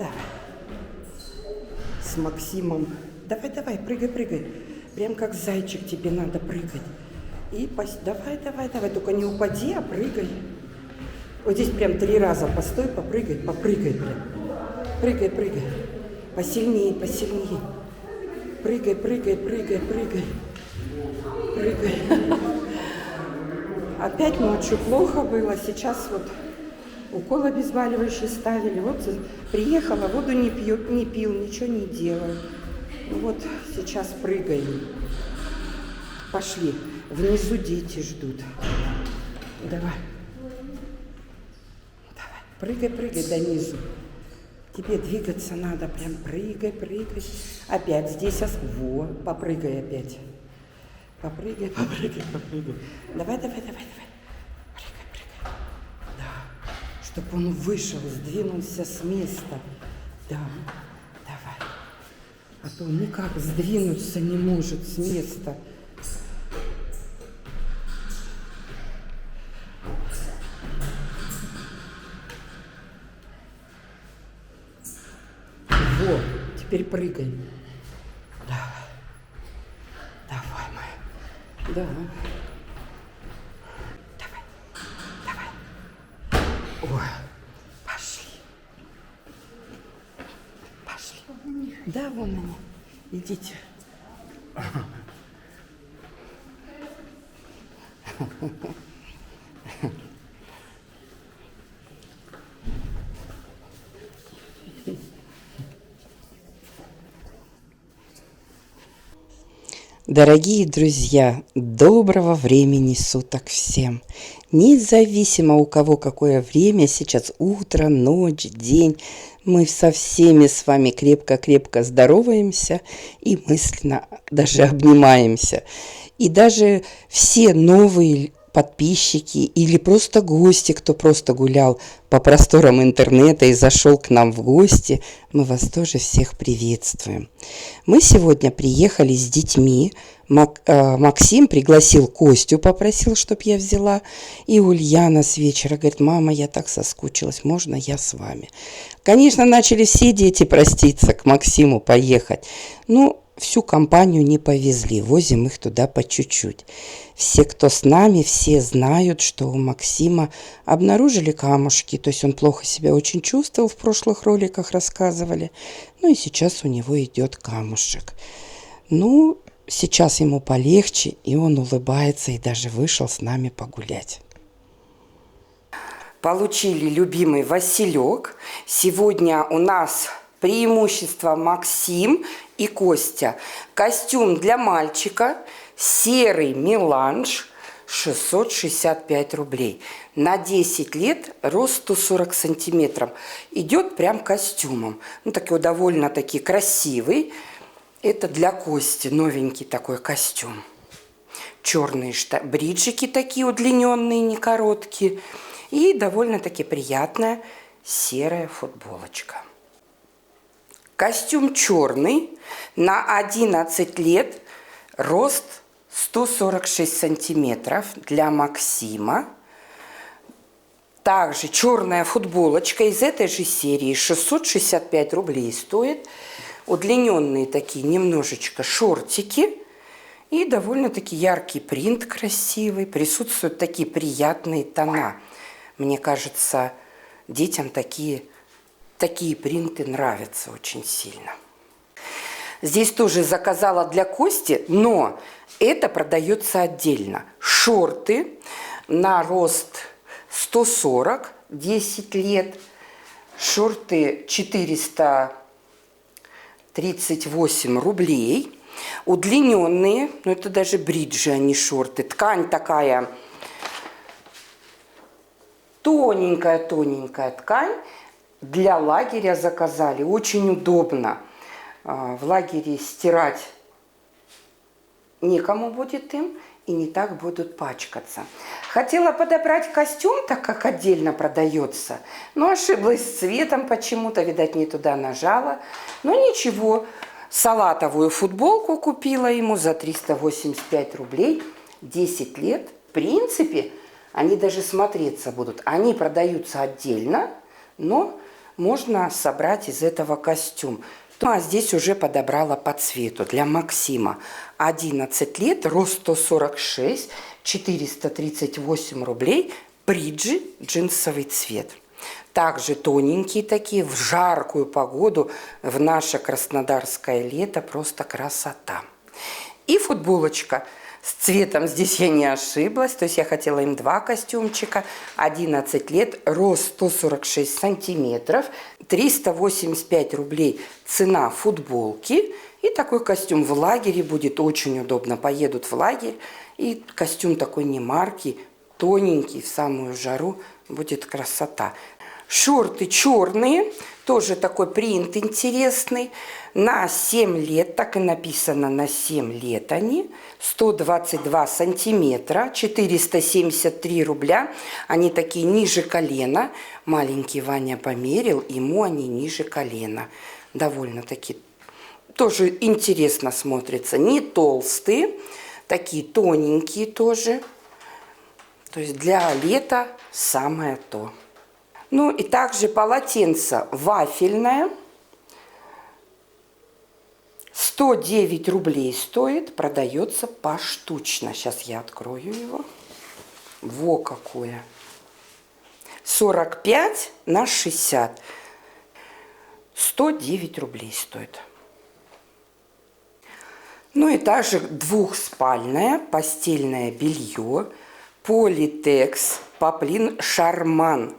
Да. С Максимом. Давай, давай, прыгай, прыгай. Прям как зайчик тебе надо прыгать. И давай, давай, давай. Только не упади, а прыгай. Вот здесь прям 3 раза постой, попрыгай, попрыгай прям. Прыгай, прыгай. Посильнее, посильнее. Прыгай, прыгай, прыгай, прыгай. Прыгай. Опять ночью плохо было. Сейчас вот укол обезболивающий ставили. Вот приехала, воду не пил, ничего не делал. Вот сейчас прыгаем. Пошли. Внизу дети ждут. Давай. Давай. Прыгай, прыгай до низу. Тебе двигаться надо. Прям прыгай, прыгай. Опять здесь. Во, попрыгай опять. Попрыгай, попрыгай, попрыгай. Давай, давай, давай, давай. Прыгай, прыгай. Да. Чтобы он вышел, сдвинулся с места. Да. Давай. А то он никак сдвинуться не может с места. Вот. Теперь прыгай. Давай. Давай, моя. Да. Давай. Давай. Ой. Пошли. Пошли. Да, вон они. Идите. Дорогие друзья, доброго времени суток всем! Независимо у кого какое время, сейчас утро, ночь, день, мы со всеми с вами крепко-крепко здороваемся и мысленно даже обнимаемся. И даже все новые подписчики или просто гости, кто просто гулял по просторам интернета и зашел к нам в гости, мы вас тоже всех приветствуем. Мы сегодня приехали с детьми. Максим пригласил Костю, попросил, чтобы я взяла. И Ульяна с вечера говорит: мама, я так соскучилась, можно я с вами? Конечно, начали все дети проститься к Максиму поехать. Ну, всю компанию не повезли, возим их туда по чуть-чуть. Все, кто с нами, все знают, что у Максима обнаружили камушки, то есть он плохо себя очень чувствовал, в прошлых роликах рассказывали. Ну и сейчас у него идет камушек. Ну, сейчас ему полегче, и он улыбается, и даже вышел с нами погулять. Получили любимый Василек. Сегодня у нас преимущество Максим и Костя. Костюм для мальчика, серый меланж, 665 рублей. На 10 лет, рост 140 сантиметров. Идет прям костюмом. Ну, такой довольно-таки красивый. Это для Кости новенький такой костюм. Черные бриджики такие удлиненные, не короткие. И довольно-таки приятная серая футболочка. Костюм черный, на 11 лет, рост 146 сантиметров для Максима. Также черная футболочка из этой же серии, 665 рублей стоит. Удлиненные такие немножечко шортики. И довольно-таки яркий принт красивый. Присутствуют такие приятные тона. Мне кажется, детям такие принты нравятся очень сильно. Здесь тоже заказала для Кости, но это продается отдельно. Шорты на рост 140, 10 лет. Шорты 438 рублей. Удлиненные, но это даже бриджи, а не шорты. Ткань такая тоненькая ткань. Для лагеря заказали. Очень удобно. В лагере стирать некому будет им. И не так будут пачкаться. Хотела подобрать костюм, так как отдельно продается. Но ошиблась с цветом почему-то. Видать, не туда нажала. Но ничего. Салатовую футболку купила ему за 385 рублей. 10 лет. В принципе, они даже смотреться будут. Они продаются отдельно. Но можно собрать из этого костюм. Ну, а здесь уже подобрала по цвету для Максима. 11 лет, рост 146, 438 рублей, бриджи, джинсовый цвет. Также тоненькие такие, в жаркую погоду, в наше краснодарское лето, просто красота. И футболочка с цветом, здесь я не ошиблась, то есть я хотела им 2 костюмчика. 11 лет, рост 146 сантиметров, 385 рублей цена футболки. И такой костюм в лагере будет очень удобно. Поедут в лагерь, и костюм такой не марки, тоненький, в самую жару, будет красота. Шорты черные, тоже такой принт интересный, на 7 лет, так и написано, на 7 лет они, 122 сантиметра, 473 рубля, они такие ниже колена, маленький Ваня померил, ему они ниже колена, довольно-таки, тоже интересно смотрятся, не толстые, такие тоненькие тоже, то есть для лета самое то. Ну и также полотенце вафельное, 109 рублей стоит, продается поштучно. Сейчас я открою его. Во какое! 45 на 60. 109 рублей стоит. Ну и также двухспальное постельное белье, политекс, поплин Шарман.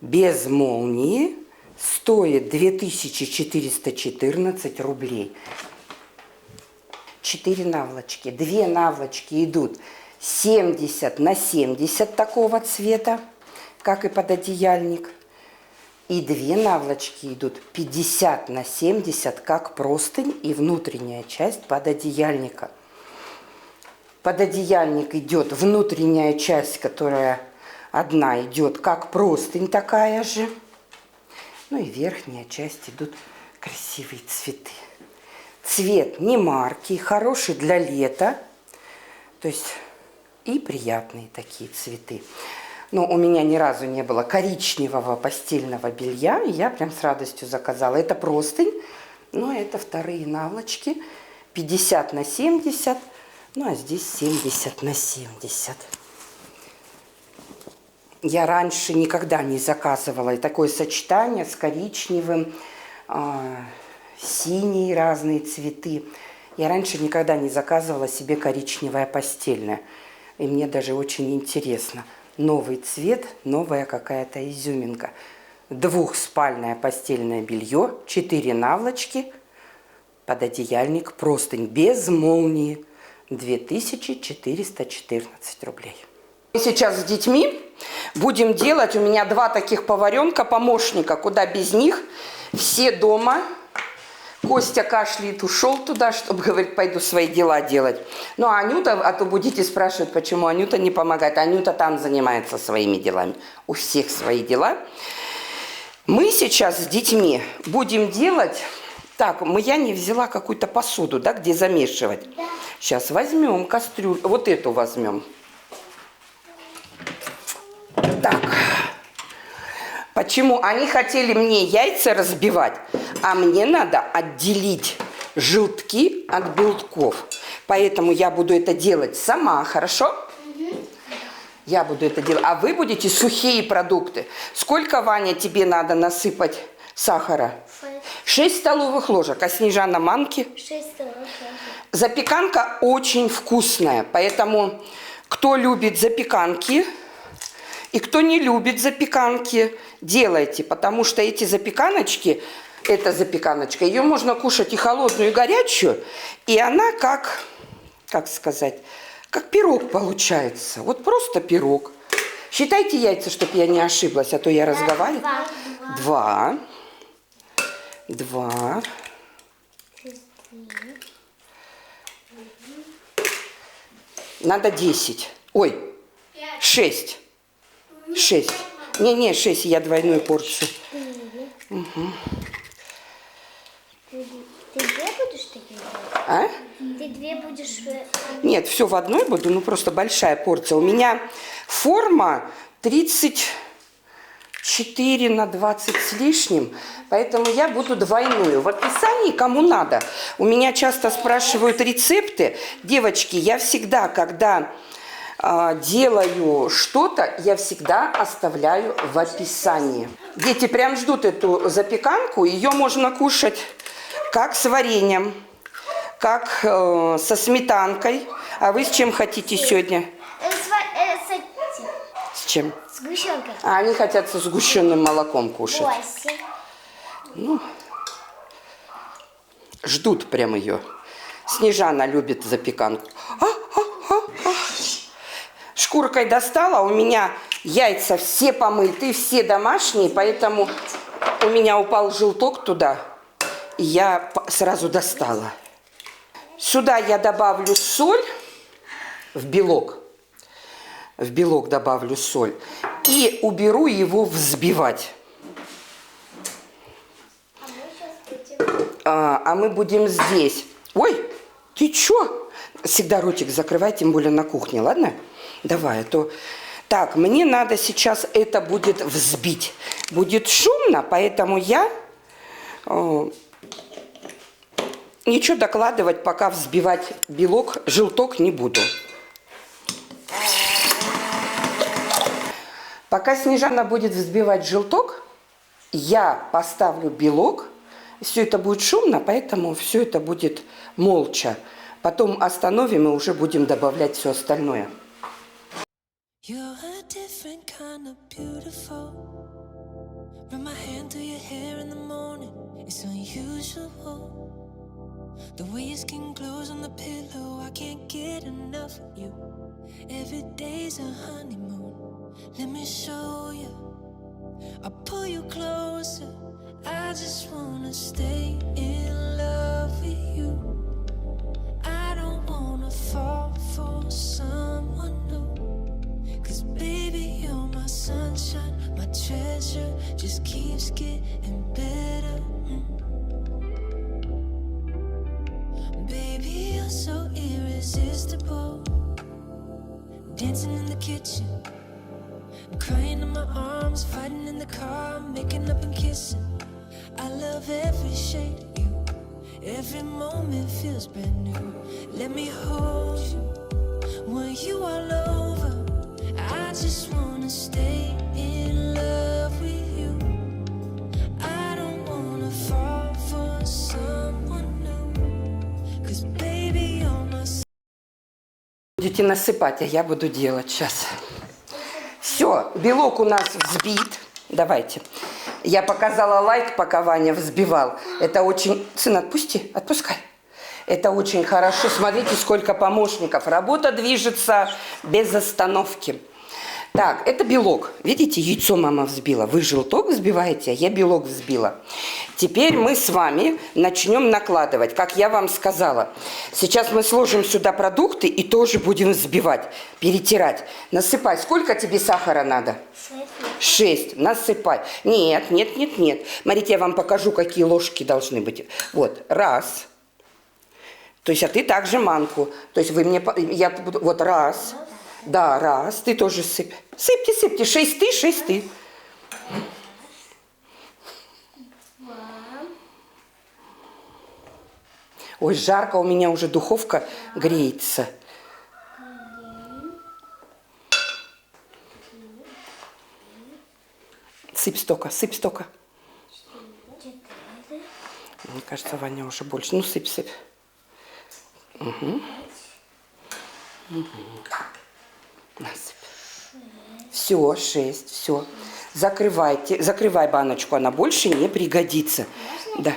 Без молнии стоит 2414 рублей. 4 наволочки. 2 наволочки идут 70 на 70 такого цвета, как и пододеяльник. И 2 наволочки идут 50 на 70, как простынь и внутренняя часть пододеяльника. Пододеяльник идет, внутренняя часть, которая... Одна идет как простынь такая же. Ну и верхняя часть идут красивые цветы. Цвет не марки, хороший для лета. То есть и приятные такие цветы. Но у меня ни разу не было коричневого постельного белья. И я прям с радостью заказала. Это простынь, но это вторые наволочки. 50 на 70. Ну а здесь 70 на 70. Я раньше никогда не заказывала такое сочетание с коричневым, синие разные цветы. Я раньше никогда не заказывала себе коричневое постельное. И мне даже очень интересно. Новый цвет, новая какая-то изюминка. Двухспальное постельное белье, 4 наволочки, пододеяльник, простынь без молнии. 2414 рублей. Мы сейчас с детьми будем делать, у меня 2 таких поваренка, помощника, куда без них, все дома. Костя кашляет, ушел туда, чтобы, говорит, пойду свои дела делать. Ну, а Анюта, а то будете спрашивать, почему Анюта не помогает. Анюта там занимается своими делами. У всех свои дела. Мы сейчас с детьми будем делать... Так, я не взяла какую-то посуду, да, где замешивать. Да. Сейчас возьмем кастрюлю, вот эту возьмем. Так, почему? Они хотели мне яйца разбивать, а мне надо отделить желтки от белков. Поэтому я буду это делать сама, хорошо? Угу. Я буду это делать. А вы будете сухие продукты. Сколько, Ваня, тебе надо насыпать сахара? 6 столовых ложек. А Снежана манки? 6 столовых ложек. Запеканка очень вкусная, поэтому кто любит запеканки... И кто не любит запеканки, делайте, потому что эти запеканочки, эта запеканочка, ее можно кушать и холодную, и горячую, и она как сказать, как пирог получается. Вот просто пирог. Считайте яйца, чтобы я не ошиблась, а то я разговариваю. 2. 2. Надо 10. Ой, 6. 6. Не, 6, я двойную порцию. Угу. Ты 2 будешь такие делать? А? Ты 2 будешь... Нет, все в одной буду, ну просто большая порция. У меня форма 30 4 на 20 с лишним, поэтому я буду двойную. В описании кому надо. У меня часто спрашивают рецепты. Девочки, я всегда, когда делаю что-то, я всегда оставляю в описании. Дети прям ждут эту запеканку. Ее можно кушать как с вареньем, как со сметанкой. А вы с чем хотите сегодня? С чем? С сгущенкой. А они хотят со сгущенным молоком кушать. Ну, ждут прям ее. Снежана любит запеканку. Шкуркой достала, у меня яйца все помыты, все домашние, поэтому у меня упал желток туда, и я сразу достала. Сюда я добавлю соль в белок. В белок добавлю соль и уберу его взбивать. А мы будем здесь. Ой, ты чё? Всегда ротик закрывай, тем более на кухне, ладно? Давай, а то... Так, мне надо сейчас это будет взбить. Будет шумно, поэтому я ничего докладывать, пока взбивать белок, желток не буду. Пока Снежана будет взбивать желток, я поставлю белок. Все это будет шумно, поэтому все это будет молча. Потом остановим и уже будем добавлять все остальное. The way your skin glows on the pillow, I can't get enough of you. Every day's a honeymoon, let me show you. I'll pull you closer, I just wanna stay in love with you. I don't wanna fall for someone new, 'cause baby you're my sunshine, my treasure, just keeps getting better. Baby, you're so irresistible. Dancing in the kitchen, crying in my arms, fighting in the car, making up and kissing. I love every shade of you. Every moment feels brand new. Let me hold you when you all over. I just wanna stay in love with you. I don't wanna fall for someone new, 'cause baby you're my... Будете насыпать, а я буду делать сейчас. Все, белок у нас взбит. Давайте. Я показала лайк, пока Ваня взбивал. Это очень... Сын, отпусти, отпускай. Это очень хорошо. Смотрите, сколько помощников. Работа движется без остановки. Так, это белок. Видите, яйцо мама взбила. Вы желток взбиваете, а я белок взбила. Теперь мы с вами начнем накладывать, как я вам сказала. Сейчас мы сложим сюда продукты и тоже будем взбивать, перетирать. Насыпай. Сколько тебе сахара надо? 6. Насыпай. Нет, нет, нет, нет. Смотрите, я вам покажу, какие ложки должны быть. Вот, раз. То есть, а ты также манку. То есть, вы мне... Я буду... Вот, раз. Да, раз. Ты тоже сыпь. Сыпьте, сыпьте. 6 ты, 6 ты. Ой, жарко, у меня уже духовка греется. Сыпь столько, сыпь столько. Мне кажется, Ваня уже больше. Ну, сыпь, сыпь. Угу. Угу. Насыпь. Все, 6, все. Закрывайте. Закрывай баночку, она больше не пригодится. Да.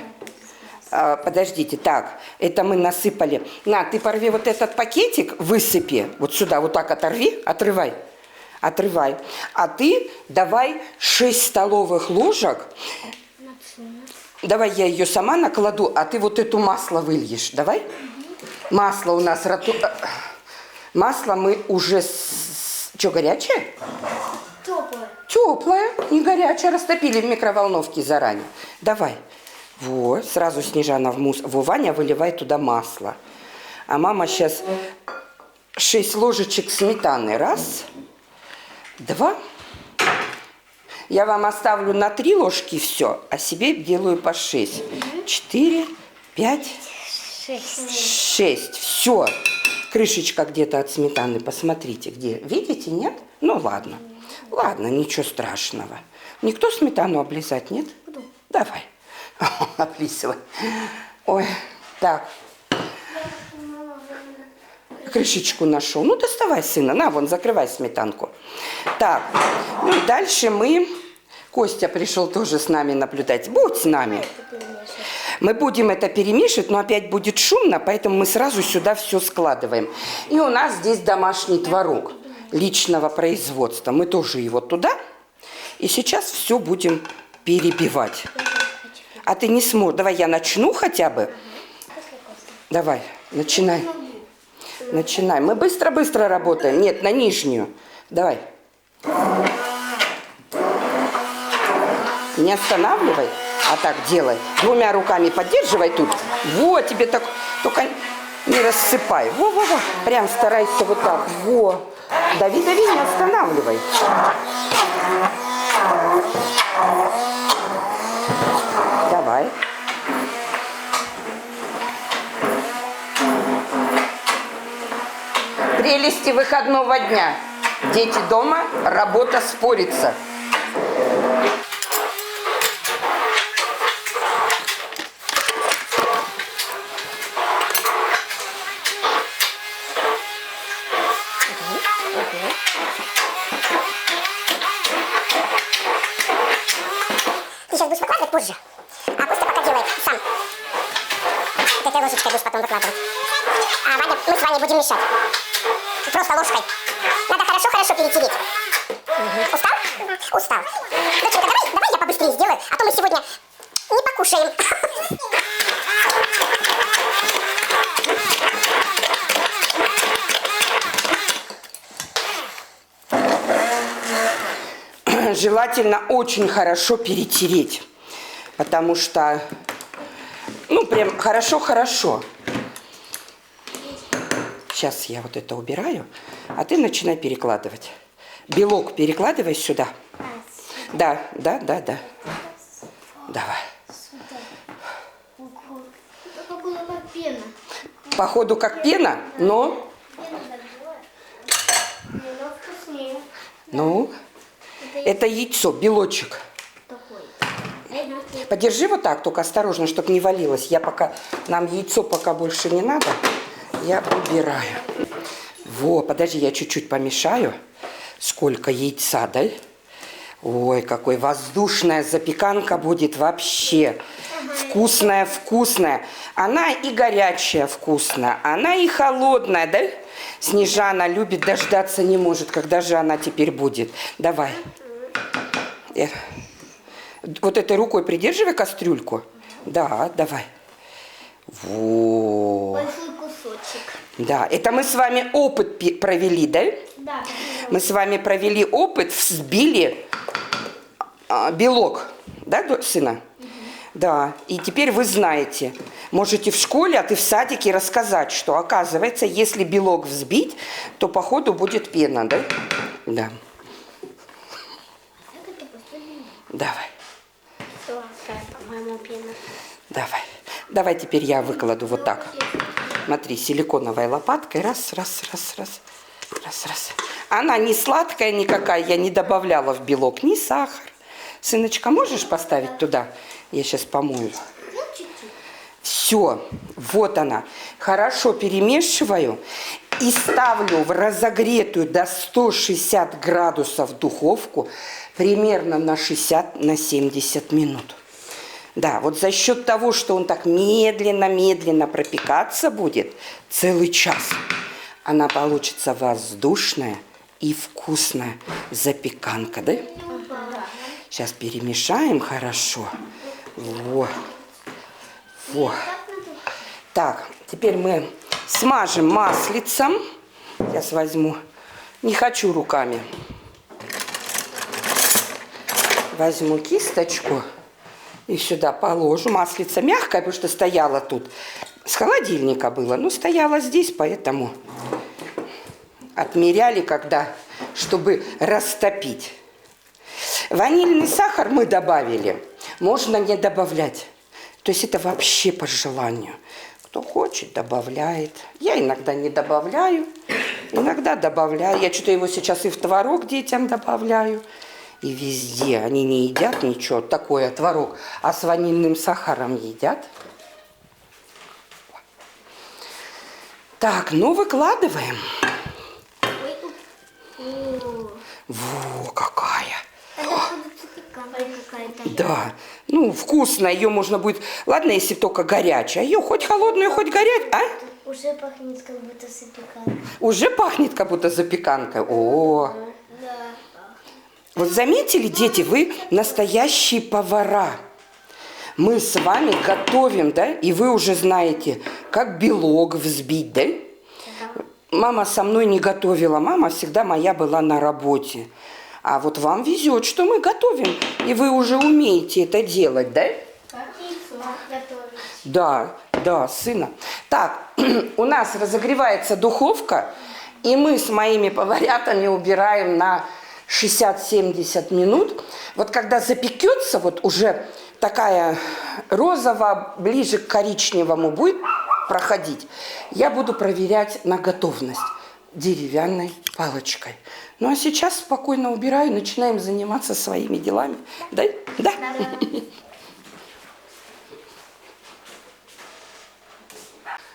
Подождите, так, это мы насыпали. На, ты порви вот этот пакетик, высыпи. Вот сюда, вот так оторви, отрывай. Отрывай. А ты давай 6 столовых ложек. Давай я ее сама накладу, а ты вот эту масло выльешь. Давай. Масло у нас... Масло мы уже... Что, горячее? Теплое. Теплое, не горячее. Растопили в микроволновке заранее. Давай. Вот, сразу Снежана в мусс. Ваня выливай туда масло. А мама сейчас 6 ложечек сметаны. Раз, два. Я вам оставлю на 3 ложки все, а себе делаю по 6. 4, 5, 6. Все. Крышечка где-то от сметаны, посмотрите, где. Видите, нет? Ну, ладно. Ладно, ничего страшного. Никто сметану облизать, нет? Буду. Давай. Облизывай. Ой, так. Крышечку нашел. Ну, доставай, сына. На, вон, закрывай сметанку. Так, ну и дальше мы... Костя пришел тоже с нами наблюдать. Будь с нами. Мы будем это перемешивать, но опять будет шумно, поэтому мы сразу сюда все складываем. И у нас здесь домашний творог личного производства. Мы тоже его туда. И сейчас все будем перебивать. А ты не сможешь. Давай я начну хотя бы. Давай, начинай. Начинай. Мы быстро-быстро работаем. Нет, на нижнюю. Давай. Не останавливай, а так делай. 2 руками поддерживай тут. Вот, тебе так... Только не рассыпай. Во-во-во. Прям старайся вот так. Во. Дави, дави, не останавливай. Давай. Прелести выходного дня. Дети дома, работа спорится. Ты сейчас будешь выкладывать позже, а Костя пока делает сам. Вот этой ложечкой будешь потом выкладывать. А Ваня, мы с Ваней будем мешать. Просто ложкой. Надо хорошо-хорошо перетереть. Устал? Устал. Доченька, давай я побыстрее сделаю, а то мы сегодня не покушаем. Желательно очень хорошо перетереть, потому что, ну, прям хорошо-хорошо. Сейчас я вот это убираю, а ты начинай перекладывать. Белок перекладывай сюда. Да. Давай. Это было как пена. Походу как пена, но... Пена такое. Но вкуснее. Ну, это яйцо, белочек. Такой. Подержи вот так, только осторожно, чтобы не валилось. Нам яйцо пока больше не надо. Я убираю. Во, подожди, я чуть-чуть помешаю. Сколько яйца, да? Ой, какой воздушная запеканка будет вообще. Вкусная. Она и горячая вкусная, она и холодная, да? Снежана любит, дождаться не может, когда же она теперь будет. Давай. Вот этой рукой придерживай кастрюльку. Да, давай. Во. Большой кусочек. Да, это мы с вами опыт провели, да? Да. Мы с вами провели опыт, взбили белок, да, сына? Да, и теперь вы знаете, можете в школе, а ты в садике рассказать, что оказывается, если белок взбить, то по ходу будет пена, да? Да. Давай. По-моему, пена. Давай теперь я выкладу вот так. Смотри, силиконовой лопаткой. Раз. Она не сладкая никакая, я не добавляла в белок ни сахар. Сыночка, можешь поставить туда? Я сейчас помою. Все, вот она. Хорошо перемешиваю и ставлю в разогретую до 160 градусов духовку примерно на 60-70 минут. Да, вот за счет того, что он так медленно пропекаться будет целый час, она получится воздушная и вкусная запеканка, да? Сейчас перемешаем хорошо. Во. Так, теперь мы смажем маслицем. Сейчас возьму. Не хочу руками. Возьму кисточку и сюда положу. Маслица мягкая, потому что стояла тут. С холодильника было, но стояла здесь, поэтому отмеряли, когда, чтобы растопить. Ванильный сахар мы добавили. Можно не добавлять. То есть это вообще по желанию. Кто хочет, добавляет. Я иногда не добавляю, иногда добавляю. Я что-то его сейчас и в творог детям добавляю. И везде. Они не едят ничего. Такое творог. А с ванильным сахаром едят. Так, ну выкладываем. Во, какая. Да, ну вкусно, ее можно будет, ладно, если только горячая, ее хоть холодную, хоть горячую, а? Уже пахнет как будто запеканка. Уже пахнет как будто запеканка, о. Да. Вот заметили, дети, вы настоящие повара. Мы с вами готовим, да, и вы уже знаете, как белок взбить, да? Мама со мной не готовила, мама всегда моя была на работе. А вот вам везет, что мы готовим, и вы уже умеете это делать, да? Как яйцо готовить. Да, да, сына. Так, у нас разогревается духовка, и мы с моими поварятами убираем на 60-70 минут. Вот когда запекется, вот уже такая розовая, ближе к коричневому будет проходить, я буду проверять на готовность деревянной палочкой. Ну а сейчас спокойно убираю, начинаем заниматься своими делами. Да? Да.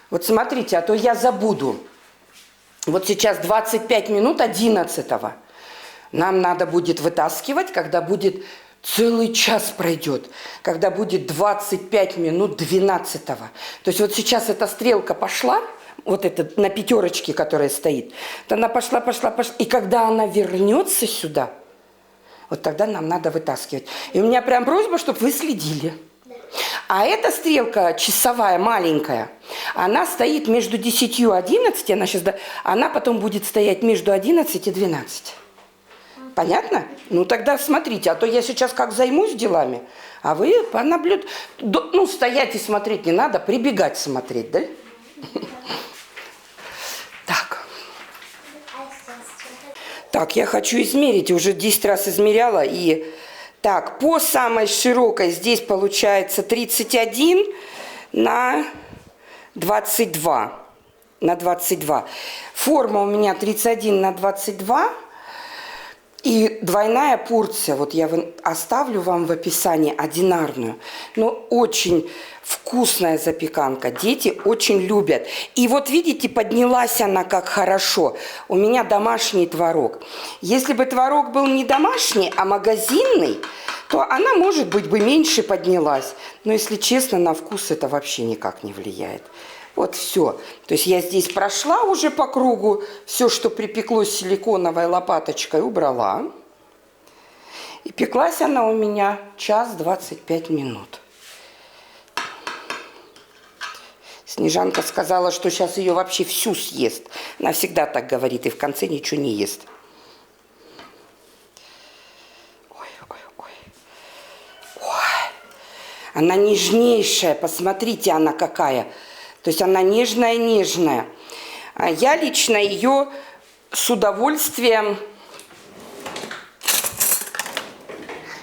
Вот смотрите, а то я забуду. Вот сейчас 25 минут 11-го. Нам надо будет вытаскивать, когда будет целый час пройдет, когда будет 25 минут 12-го. То есть вот сейчас эта стрелка пошла, вот эта на пятерочке, которая стоит, то она пошла. И когда она вернется сюда, вот тогда нам надо вытаскивать. И у меня прям просьба, чтобы вы следили. А эта стрелка часовая, маленькая, она стоит между 10 и 11, она потом будет стоять между 11 и 12. Понятно? Ну тогда смотрите, а то я сейчас как займусь делами, а вы понаблюдайте. Ну, стоять и смотреть не надо, прибегать смотреть, да? Так, я хочу измерить, уже 10 раз измеряла. И так, по самой широкой здесь получается 31 на 22. На 22. Форма у меня 31 на 22. И двойная порция, вот я оставлю вам в описании одинарную, но очень вкусная запеканка, дети очень любят. И вот видите, поднялась она как хорошо, у меня домашний творог. Если бы творог был не домашний, а магазинный, то она, может быть, бы меньше поднялась. Но если честно, на вкус это вообще никак не влияет. Вот все. То есть я здесь прошла уже по кругу, все, что припеклось силиконовой лопаточкой, убрала. И пеклась она у меня 1:25 минут. Снежанка сказала, что сейчас ее вообще всю съест. Она всегда так говорит и в конце ничего не ест. Ой. Она нежнейшая, посмотрите, она какая. То есть она нежная-нежная. Я лично ее с удовольствием...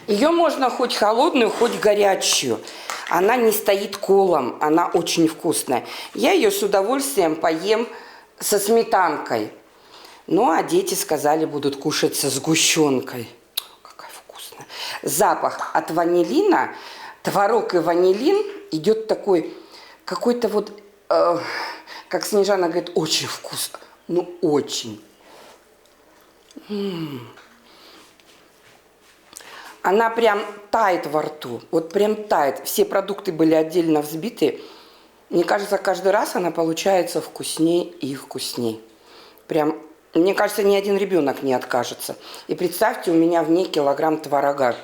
Ее можно хоть холодную, хоть горячую. Она не стоит колом, она очень вкусная. Я ее с удовольствием поем со сметанкой. Ну, а дети сказали, будут кушать со сгущенкой. Какая вкусная. Запах от ванилина, творог и ванилин идет такой, какой-то вот... как Снежана говорит, очень вкусно. Ну, очень. Она прям тает во рту. Вот прям тает. Все продукты были отдельно взбиты. Мне кажется, каждый раз она получается вкусней и вкусней. Прям, мне кажется, ни один ребенок не откажется. И представьте, у меня в ней килограмм творога.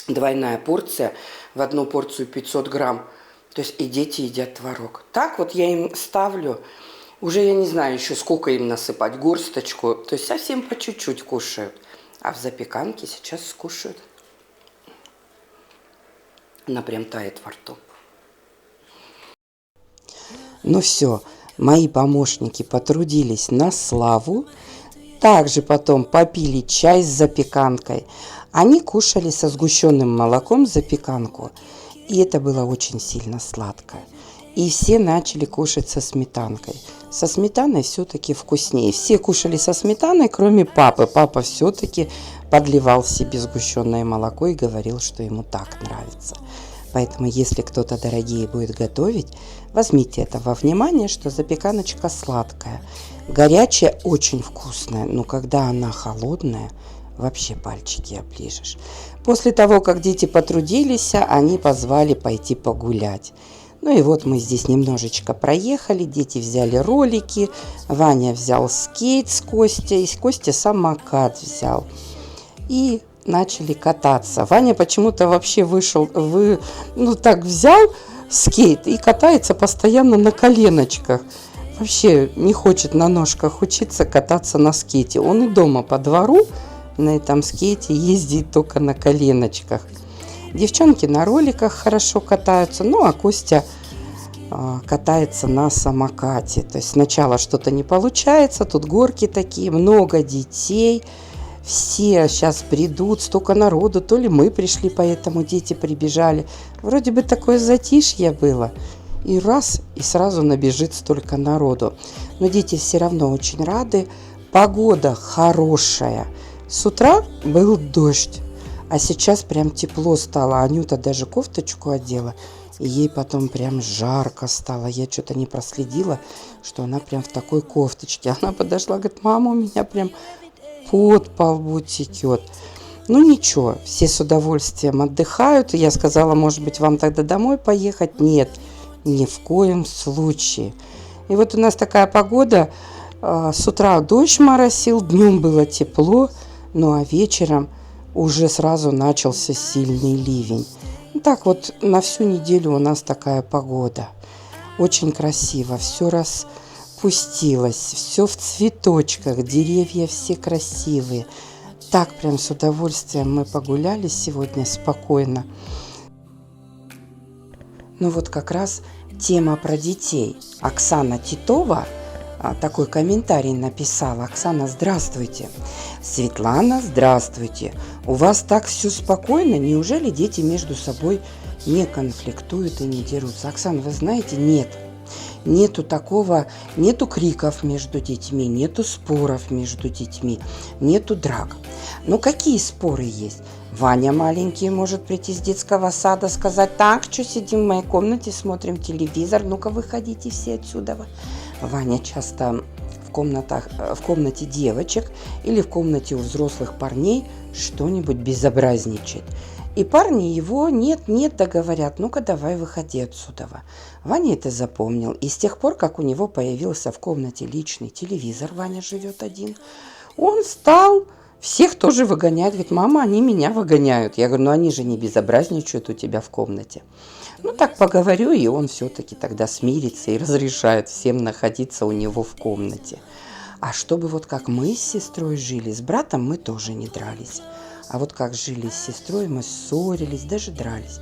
Двойная порция. В одну порцию 500 грамм. То есть и дети едят творог. Так вот я им ставлю, уже я не знаю еще сколько им насыпать, горсточку. То есть совсем по чуть-чуть кушают. А в запеканке сейчас скушают. Она прям тает во рту. Ну все, мои помощники потрудились на славу. Также потом попили чай с запеканкой. Они кушали со сгущенным молоком запеканку, и это было очень сильно сладко. И все начали кушать со сметанкой. Со сметаной все-таки вкуснее. Все кушали со сметаной, кроме папы. Папа все-таки подливал себе сгущенное молоко и говорил, что ему так нравится. Поэтому, если кто-то, дорогие, будет готовить, возьмите это во внимание, что запеканочка сладкая. Горячая очень вкусная, но когда она холодная, вообще пальчики оближешь. После того, как дети потрудились, они позвали пойти погулять. Ну и вот мы здесь немножечко проехали, дети взяли ролики, Ваня взял скейт с Костей, Костя самокат взял. И начали кататься. Ваня почему-то вообще взял скейт и катается постоянно на коленочках. Вообще не хочет на ножках учиться кататься на скейте. Он и дома по двору на этом скейте ездит только на коленочках. Девчонки на роликах хорошо катаются, ну а Костя катается на самокате. То есть сначала что-то не получается, тут горки такие, много детей, все сейчас придут, столько народу, то ли мы пришли, поэтому дети прибежали. Вроде бы такое затишье было, и раз, и сразу набежит столько народу. Но дети все равно очень рады, погода хорошая. С утра был дождь, а сейчас прям тепло стало. Анюта даже кофточку одела, и ей потом прям жарко стало. Я что-то не проследила, что она прям в такой кофточке. Она подошла, говорит: мама, у меня прям пот по лбу текет. Ну ничего, все с удовольствием отдыхают. И я сказала, может быть, вам тогда домой поехать? Нет, ни в коем случае. И вот у нас такая погода. С утра дождь моросил, днем было тепло, ну а вечером уже сразу начался сильный ливень. Так вот на всю неделю у нас такая погода. Очень красиво, все распустилось, все в цветочках, деревья все красивые. Так прям с удовольствием мы погуляли сегодня спокойно. Ну вот как раз тема про детей. Оксана Титова такой комментарий написала. Оксана, здравствуйте. Светлана, здравствуйте. У вас так все спокойно? Неужели дети между собой не конфликтуют и не дерутся? Оксана, вы знаете, нет. Нету такого, нету криков между детьми, нету споров между детьми, нету драк. Но какие споры есть? Ваня маленький может прийти с детского сада, сказать: так, что сидим в моей комнате, смотрим телевизор, ну-ка выходите все отсюда. Ваня часто в комнате девочек или в комнате у взрослых парней что-нибудь безобразничает. И парни его нет-нет да говорят: ну-ка давай выходи отсюда. Ваня это запомнил. И с тех пор, как у него появился в комнате личный телевизор, Ваня живет один, он стал всех тоже выгонять. Говорит: мама, они меня выгоняют. Я говорю: ну они же не безобразничают у тебя в комнате. Ну так поговорю, и он все-таки тогда смирится и разрешает всем находиться у него в комнате. А чтобы вот как мы с сестрой жили, с братом мы тоже не дрались. А вот как жили с сестрой, мы ссорились, даже дрались.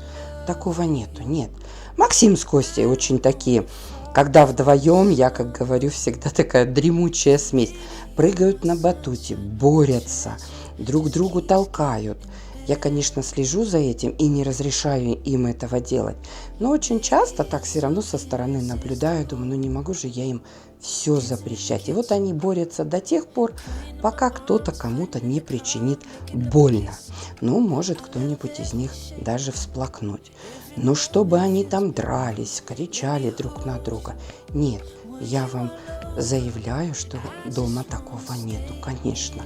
Такого нету, нет. Максим с Костей очень такие, когда вдвоем, я, как говорю, всегда такая дремучая смесь. Прыгают на батуте, борются, друг другу толкают. Я, конечно, слежу за этим и не разрешаю им этого делать. Но очень часто так все равно со стороны наблюдаю, думаю, ну не могу же я им все запрещать. И вот они борются до тех пор, пока кто-то кому-то не причинит больно. Ну, может кто-нибудь из них даже всплакнуть. Но чтобы они там дрались, кричали друг на друга. Нет, я вам заявляю, что дома такого нету, конечно.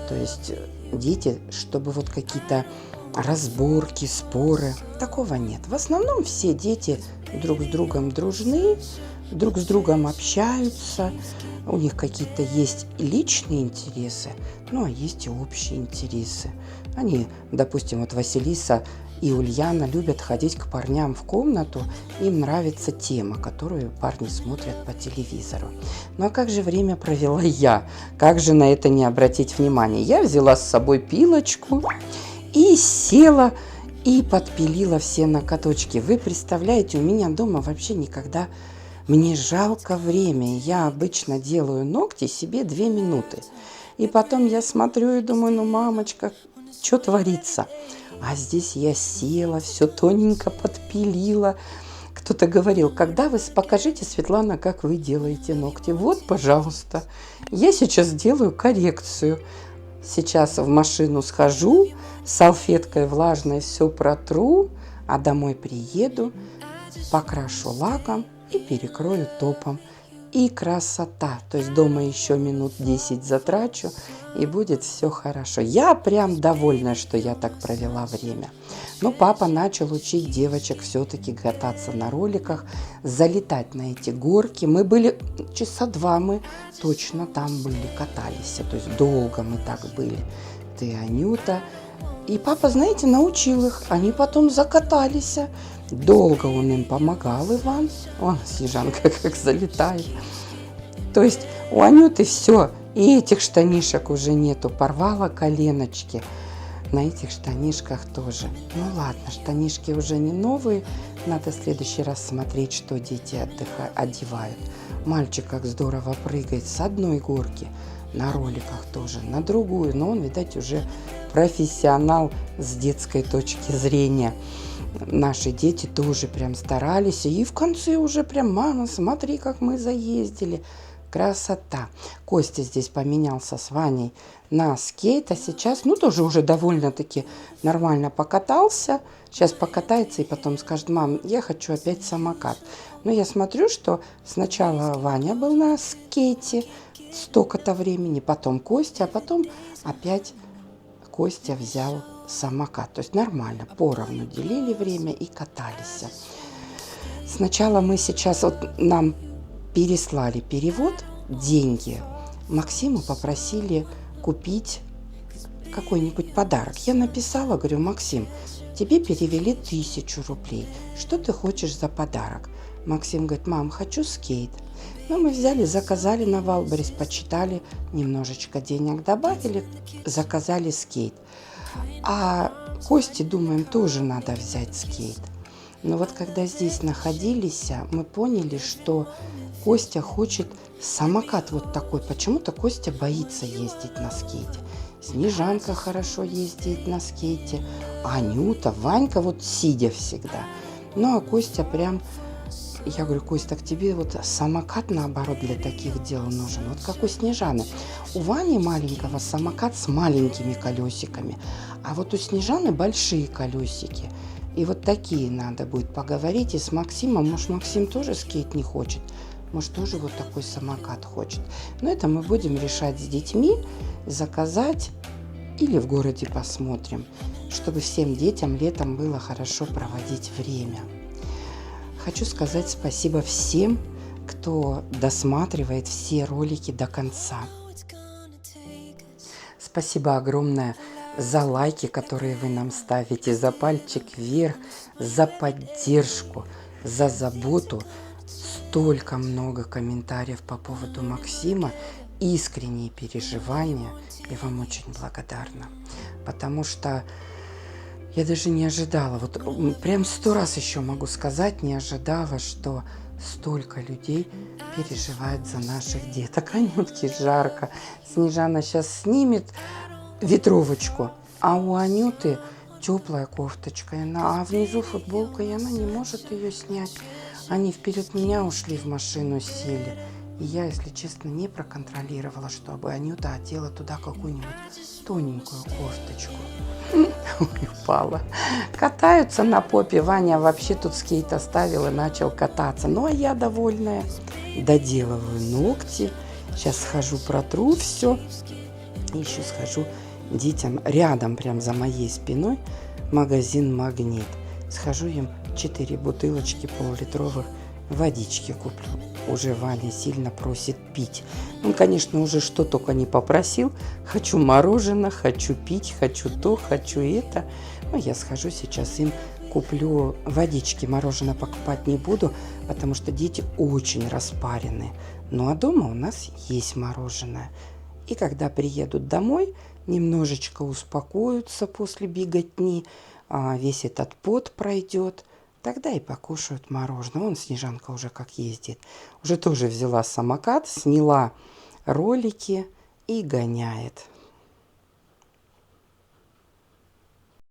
То есть дети, чтобы вот какие-то разборки, споры, такого нет. В основном все дети друг с другом дружны, друг с другом общаются, у них какие-то есть личные интересы, ну а есть и общие интересы. Они, допустим, вот Василиса и Ульяна любят ходить к парням в комнату, им нравится тема, которую парни смотрят по телевизору. Ну а как же время провела я? Как же на это не обратить внимание? Я взяла с собой пилочку и села и подпилила все ноготочки. Вы представляете, у меня дома вообще никогда... Мне жалко время. Я обычно делаю ногти себе 2 минуты. И потом я смотрю и думаю, ну, мамочка, что творится. А здесь я села, все тоненько подпилила. Кто-то говорил, когда вы покажите, Светлана, как вы делаете ногти. Вот, пожалуйста, я сейчас делаю коррекцию. Сейчас в машину схожу, салфеткой влажной все протру, а домой приеду, покрашу лаком и перекрою топом. И красота. То есть дома еще минут 10 затрачу, и будет все хорошо. Я прям довольна, что я так провела время. Но папа начал учить девочек все-таки кататься на роликах, залетать на эти горки. Мы были часа 2, мы точно там были, катались. То есть долго мы так были. Ты, Анюта. И папа, знаете, научил их. Они потом закатались. Долго он им помогал, Иван. Вон Снежанка как залетает. То есть у Анюты все. И этих штанишек уже нету. Порвала коленочки. На этих штанишках тоже. Ну ладно, штанишки уже не новые. Надо в следующий раз смотреть, что дети одевают. Мальчик как здорово прыгает с одной горки. На роликах тоже, на другую. Но он, видать, уже профессионал с детской точки зрения. Наши дети тоже прям старались. И в конце уже прям, мама, смотри, как мы заездили. Красота. Костя здесь поменялся с Ваней на скейт. А сейчас, ну, тоже уже довольно-таки нормально покатался. Сейчас покатается и потом скажет, мам, я хочу опять самокат. Но я смотрю, что сначала Ваня был на скейте столько-то времени, потом Костя, а потом опять Костя взял самокат. То есть нормально, поровну делили время и катались. Сначала мы сейчас, вот нам переслали перевод, деньги. Максиму попросили купить какой-нибудь подарок. Я написала, говорю, Максим, тебе перевели 1000 рублей. Что ты хочешь за подарок? Максим говорит, мам, хочу скейт. Ну, мы взяли, заказали на Валберес, почитали, немножечко денег добавили, заказали скейт. А Косте, думаем, тоже надо взять скейт. Но вот когда здесь находились, мы поняли, что Костя хочет самокат вот такой. Почему-то Костя боится ездить на скейте. Снежанка хорошо ездит на скейте. Анюта, Ванька вот сидя всегда. Ну, а Костя прям... Я говорю, Костя, так тебе вот самокат, наоборот, для таких дел нужен. Вот как у Снежаны. У Вани маленького самокат с маленькими колесиками. А вот у Снежаны большие колесики. И вот такие надо будет поговорить. И с Максимом, может, Максим тоже скейт не хочет. Может, тоже вот такой самокат хочет. Но это мы будем решать с детьми, заказать или в городе посмотрим, чтобы всем детям летом было хорошо проводить время. Хочу сказать спасибо всем, кто досматривает все ролики до конца. Спасибо огромное за лайки, которые вы нам ставите, за пальчик вверх, за поддержку, за заботу. Столько много комментариев по поводу Максима, искренние переживания. Я вам очень благодарна, потому что я даже не ожидала, вот прям 100 раз еще могу сказать, не ожидала, что столько людей переживает за наших деток. Анютке жарко. Снежана сейчас снимет ветровочку, а у Анюты теплая кофточка, а внизу футболка, и она не может ее снять. Они вперед меня ушли, в машину сели. И я, если честно, не проконтролировала, чтобы Анюта одела туда какую-нибудь тоненькую кофточку. Упала. Катаются на попе. Ваня вообще тут скейт оставил и начал кататься. Ну, а я довольная. Доделываю ногти. Сейчас схожу, протру все. И еще схожу детям рядом, прям за моей спиной, магазин «Магнит». Схожу им 4 бутылочки пол-литровых водички куплю. Уже Ваня сильно просит пить. Он, конечно, уже что только не попросил. Хочу мороженое, хочу пить, хочу то, хочу это. Но я схожу сейчас им куплю водички. Мороженое покупать не буду, потому что дети очень распаренные. Ну а дома у нас есть мороженое. И когда приедут домой, немножечко успокоятся после беготни, весь этот пот пройдет. Тогда и покушают мороженое. Вон Снежанка уже как ездит. Уже тоже взяла самокат, сняла ролики и гоняет.